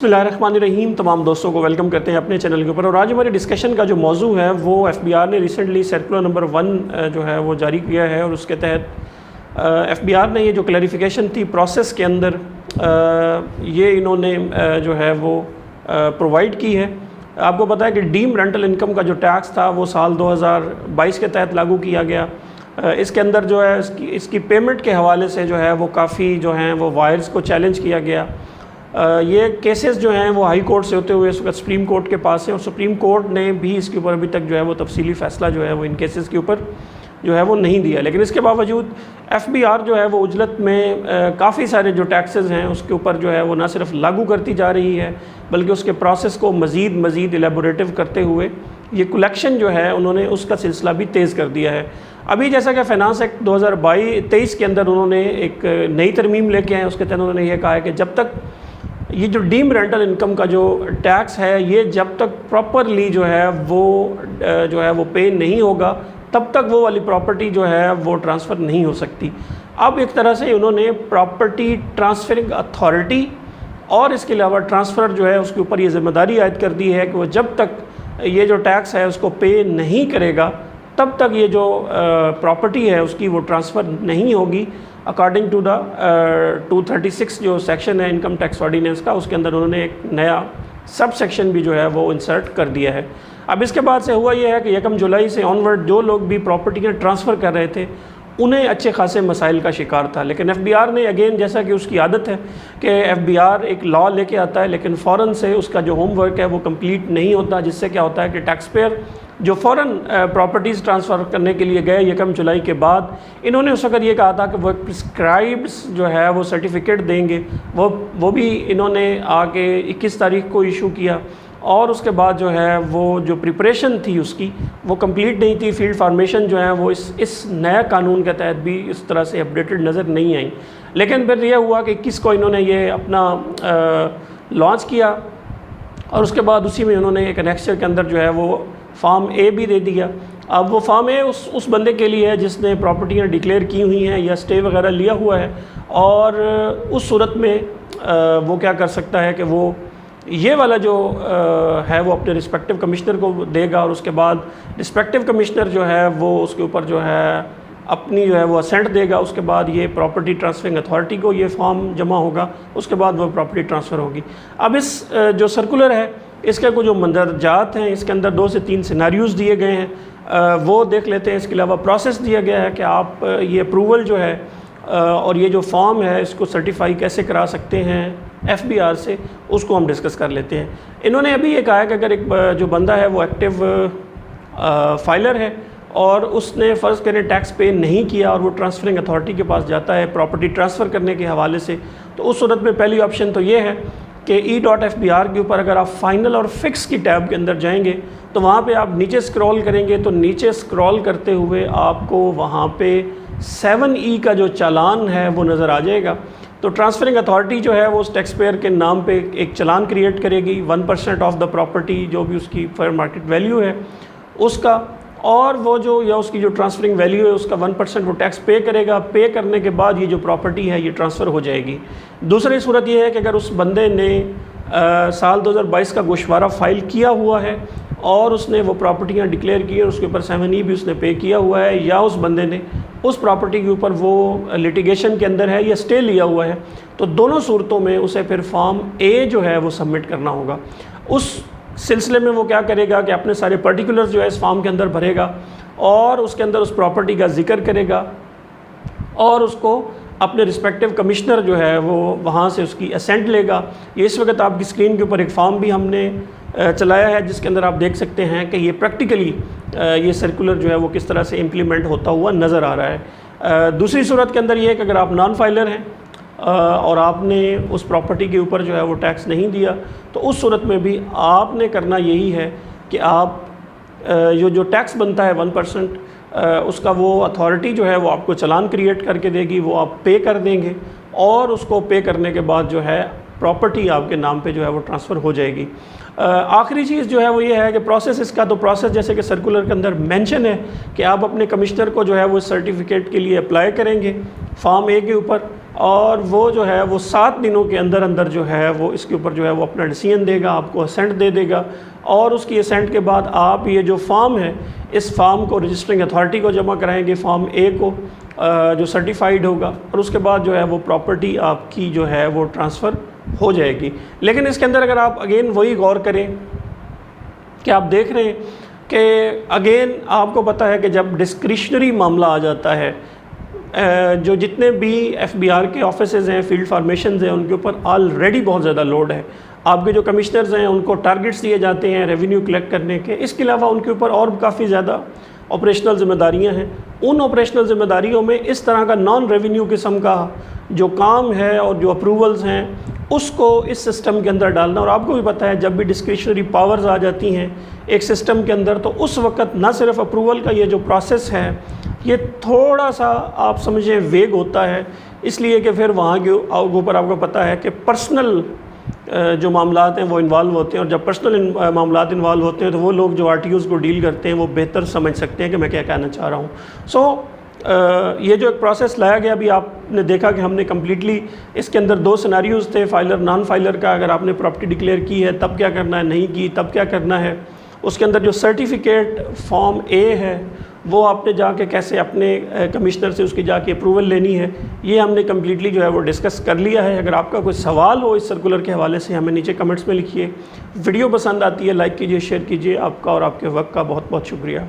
بسم اللہ الرحمن الرحیم. تمام دوستوں کو ویلکم کرتے ہیں اپنے چینل کے اوپر. اور آج ہماری ڈسکشن کا جو موضوع ہے وہ ایف بی آر نے ریسنٹلی سرکولر نمبر 1 جو ہے وہ جاری کیا ہے، اور اس کے تحت ایف بی آر نے یہ جو کلیریفیکیشن تھی پروسیس کے اندر یہ انہوں نے جو ہے وہ پرووائڈ کی ہے. آپ کو پتہ ہے کہ ڈیم رینٹل انکم کا جو ٹیکس تھا وہ سال 2022 کے تحت لاگو کیا گیا. اس کے اندر جو ہے اس کی پیمنٹ کے حوالے سے جو ہے وہ کافی جو ہیں وہ وائرز کو چیلنج کیا گیا. یہ کیسز جو ہیں وہ ہائی کورٹ سے ہوتے ہوئے اس وقت سپریم کورٹ کے پاس ہیں، اور سپریم کورٹ نے بھی اس کے اوپر ابھی تک جو ہے وہ تفصیلی فیصلہ جو ہے وہ ان کیسز کے اوپر جو ہے وہ نہیں دیا. لیکن اس کے باوجود ایف بی آر جو ہے وہ اجلت میں کافی سارے جو ٹیکسز ہیں اس کے اوپر جو ہے وہ نہ صرف لاگو کرتی جا رہی ہے بلکہ اس کے پروسیس کو مزید ایلیبوریٹو کرتے ہوئے یہ کلیکشن جو ہے انہوں نے اس کا سلسلہ بھی تیز کر دیا ہے. ابھی جیسا کہ فائنانس ایکٹ 2023 کے اندر انہوں نے ایک نئی ترمیم لے کے آئے، اس کے تحت انہوں نے یہ کہا ہے کہ جب تک یہ جو ڈیم رینٹل انکم کا جو ٹیکس ہے یہ جب تک پراپرلی جو ہے وہ پے نہیں ہوگا تب تک وہ والی پراپرٹی جو ہے وہ ٹرانسفر نہیں ہو سکتی. اب ایک طرح سے انہوں نے پراپرٹی ٹرانسفرنگ اتھارٹی اور اس کے علاوہ ٹرانسفر جو ہے اس کے اوپر یہ ذمہ داری عائد کر دی ہے کہ وہ جب تک یہ جو ٹیکس ہے اس کو پے نہیں کرے گا تب تک یہ جو پراپرٹی ہے اس کی وہ ٹرانسفر نہیں ہوگی. اکارڈنگ ٹو دا 236 جو سیکشن ہے انکم ٹیکس آرڈیننس کا، اس کے اندر انہوں نے ایک نیا سب سیکشن بھی جو ہے وہ انسرٹ کر دیا ہے. اب اس کے بعد سے ہوا یہ ہے کہ 1 جولائی سے آنورڈ جو لوگ بھی پراپرٹیاں ٹرانسفر کر رہے تھے انہیں اچھے خاصے مسائل کا شکار تھا. لیکن ایف بی آر نے اگین جیسا کہ اس کی عادت ہے کہ ایف بی آر ایک لا لے کے آتا ہے لیکن فوراً سے اس کا جو ہوم ورک ہے وہ کمپلیٹ نہیں ہوتا، جس سے کیا ہوتا ہے کہ ٹیکس پیئر جو فوراً پراپرٹیز ٹرانسفر کرنے کے لیے گئے 1 جولائی کے بعد انہوں نے اس وقت یہ کہا تھا کہ وہ پرسکرائبڈ جو ہے وہ سرٹیفکیٹ دیں گے، وہ بھی انہوں نے آ کے 21 تاریخ کو ایشو کیا، اور اس کے بعد جو ہے وہ جو پریپریشن تھی اس کی وہ کمپلیٹ نہیں تھی. فیلڈ فارمیشن جو ہے وہ اس نئے قانون کے تحت بھی اس طرح سے اپڈیٹڈ نظر نہیں آئیں. لیکن پھر یہ ہوا کہ 21 کو انہوں نے یہ اپنا لانچ کیا، اور اس کے بعد اسی میں انہوں نے ایک انیکسچر کے اندر جو ہے وہ فارم اے بھی دے دیا. اب وہ فارم اے اس بندے کے لیے ہے جس نے پراپرٹیاں ڈکلیئر کی ہوئی ہیں یا اسٹے وغیرہ لیا ہوا ہے، اور اس صورت میں وہ کیا کر سکتا ہے کہ وہ یہ والا جو ہے وہ اپنے رسپیکٹو کمشنر کو دے گا، اور اس کے بعد رسپیکٹو کمشنر جو ہے وہ اس کے اوپر جو ہے اپنی جو ہے وہ اسینٹ دے گا. اس کے بعد یہ پراپرٹی ٹرانسفرنگ اتھارٹی کو یہ فارم جمع ہوگا، اس کے بعد وہ پراپرٹی ٹرانسفر ہوگی. اب اس جو سرکولر ہے اس کے کچھ جو مندرجات ہیں اس کے اندر 2 سے 3 سیناریوز دیے گئے ہیں، وہ دیکھ لیتے ہیں. اس کے علاوہ پروسیس دیا گیا ہے کہ آپ یہ اپروول جو ہے اور یہ جو فارم ہے اس کو سرٹیفائی کیسے کرا سکتے ہیں ایف بی آر سے، اس کو ہم ڈسکس کر لیتے ہیں. انہوں نے ابھی یہ کہا ہے کہ اگر ایک جو بندہ ہے وہ ایکٹیو فائلر ہے اور اس نے فرض کریں ٹیکس پے نہیں کیا اور وہ ٹرانسفرنگ اتھارٹی کے پاس جاتا ہے پراپرٹی ٹرانسفر کرنے کے حوالے سے، تو اس صورت میں پہلی آپشن تو یہ ہے کہ e.fbr کے اوپر اگر آپ فائنل اور فکس کی ٹیب کے اندر جائیں گے تو وہاں پہ آپ نیچے سکرول کریں گے تو نیچے سکرول کرتے ہوئے آپ کو وہاں پہ 7E کا جو چالان ہے وہ نظر آ جائے گا. تو ٹرانسفرنگ اتھارٹی جو ہے وہ اس ٹیکس پیئر کے نام پہ ایک چالان کریٹ کرے گی 1% آف دا پراپرٹی جو بھی اس کی فیئر مارکیٹ ویلیو ہے اس کا، اور وہ جو یا اس کی جو ٹرانسفرنگ ویلیو ہے اس کا 1% وہ ٹیکس پے کرے گا. پے کرنے کے بعد یہ جو پراپرٹی ہے یہ ٹرانسفر ہو جائے گی. دوسری صورت یہ ہے کہ اگر اس بندے نے سال 2022 کا گوشوارہ فائل کیا ہوا ہے اور اس نے وہ پراپرٹیاں ڈکلیئر کی اور اس کے اوپر 7E بھی اس نے پے کیا ہوا ہے، یا اس بندے نے اس پراپرٹی کے اوپر وہ لیٹیگیشن کے اندر ہے یا اسٹے لیا ہوا ہے، تو دونوں صورتوں میں اسے پھر فارم اے جو ہے وہ سبمٹ کرنا ہوگا. اس سلسلے میں وہ کیا کرے گا کہ اپنے سارے پرٹیکولرز جو ہے اس فارم کے اندر بھرے گا اور اس کے اندر اس پراپرٹی کا ذکر کرے گا، اور اس کو اپنے رسپیکٹو کمشنر جو ہے وہ وہاں سے اس کی اسینٹ لے گا. یہ اس وقت آپ کی اسکرین کے اوپر ایک فارم بھی ہم نے چلایا ہے جس کے اندر آپ دیکھ سکتے ہیں کہ یہ پریکٹیکلی یہ سرکولر جو ہے وہ کس طرح سے امپلیمنٹ ہوتا ہوا نظر آ رہا ہے. دوسری صورت کے اندر یہ ہے کہ اگر آپ نان فائلر ہیں اور آپ نے اس پراپرٹی کے اوپر جو ہے وہ ٹیکس نہیں دیا تو اس صورت میں بھی آپ نے کرنا یہی ہے کہ آپ جو ٹیکس بنتا ہے 1% اس کا وہ اتھارٹی جو ہے وہ آپ کو چالان کریٹ کر کے دے گی، وہ آپ پے کر دیں گے، اور اس کو پے کرنے کے بعد جو ہے پراپرٹی آپ کے نام پہ جو ہے وہ ٹرانسفر ہو جائے گی. آخری چیز جو ہے وہ یہ ہے کہ پروسیس اس کا تو پروسیس جیسے کہ سرکولر کے اندر مینشن ہے کہ آپ اپنے کمشنر کو جو ہے وہ سرٹیفکیٹ کے لیے اپلائی کریں گے فارم اے کے اوپر، اور وہ جو ہے وہ 7 دنوں کے اندر اندر جو ہے وہ اس کے اوپر جو ہے وہ اپنا ڈیسیژن دے گا، آپ کو اسینٹ دے دے گا، اور اس کی اسینٹ کے بعد آپ یہ جو فارم ہے اس فارم کو رجسٹرنگ اتھارٹی کو جمع کرائیں گے، فارم اے کو جو سرٹیفائیڈ ہوگا، اور اس کے بعد جو ہے وہ پراپرٹی آپ کی جو ہے وہ ٹرانسفر ہو جائے گی۔ لیکن اس کے اندر اگر آپ اگین وہی غور کریں کہ آپ دیکھ رہے ہیں کہ اگین آپ کو پتہ ہے کہ جب ڈسکریشنری معاملہ آ جاتا ہے، جو جتنے بھی ایف بی آر کے آفیسز ہیں، فیلڈ فارمیشنز ہیں، ان کے اوپر آلریڈی بہت زیادہ لوڈ ہے۔ آپ کے جو کمشنرز ہیں ان کو ٹارگٹس دیے جاتے ہیں ریونیو کلیکٹ کرنے کے، اس کے علاوہ ان کے اوپر اور کافی زیادہ آپریشنل ذمہ داریاں ہیں۔ ان آپریشنل ذمہ داریوں میں اس طرح کا نان ریونیو قسم کا جو کام ہے اور جو اپروولز ہیں اس کو اس سسٹم کے اندر ڈالنا، اور آپ کو بھی پتہ ہے جب بھی ڈسکریشنری پاورز آ جاتی ہیں ایک سسٹم کے اندر تو اس وقت نہ صرف اپروول کا یہ جو پروسیس ہے یہ تھوڑا سا آپ سمجھیں ویگ ہوتا ہے، اس لیے کہ پھر وہاں کے اوپر آپ کو پتہ ہے کہ پرسنل جو معاملات ہیں وہ انوالو ہوتے ہیں، اور جب پرسنل معاملات انوالو ہوتے ہیں تو وہ لوگ جو آر ٹی اوز کو ڈیل کرتے ہیں وہ بہتر سمجھ سکتے ہیں کہ میں کیا کہنا چاہ رہا ہوں۔ سو یہ جو ایک پروسیس لایا گیا، ابھی آپ نے دیکھا کہ ہم نے کمپلیٹلی اس کے اندر 2 سیناریوز تھے، فائلر نان فائلر کا، اگر آپ نے پراپرٹی ڈکلیئر کی ہے تب کیا کرنا ہے، نہیں کی تب کیا کرنا ہے۔ اس کے اندر جو سرٹیفکیٹ فارم اے ہے وہ آپ نے جا کے کیسے اپنے کمشنر سے اس کی جا کے اپروول لینی ہے، یہ ہم نے کمپلیٹلی جو ہے وہ ڈسکس کر لیا ہے۔ اگر آپ کا کوئی سوال ہو اس سرکولر کے حوالے سے ہمیں نیچے کمنٹس میں لکھیے۔ ویڈیو پسند آتی ہے لائک کیجیے، شیئر کیجیے۔ آپ کا اور آپ کے وقت کا بہت بہت شکریہ۔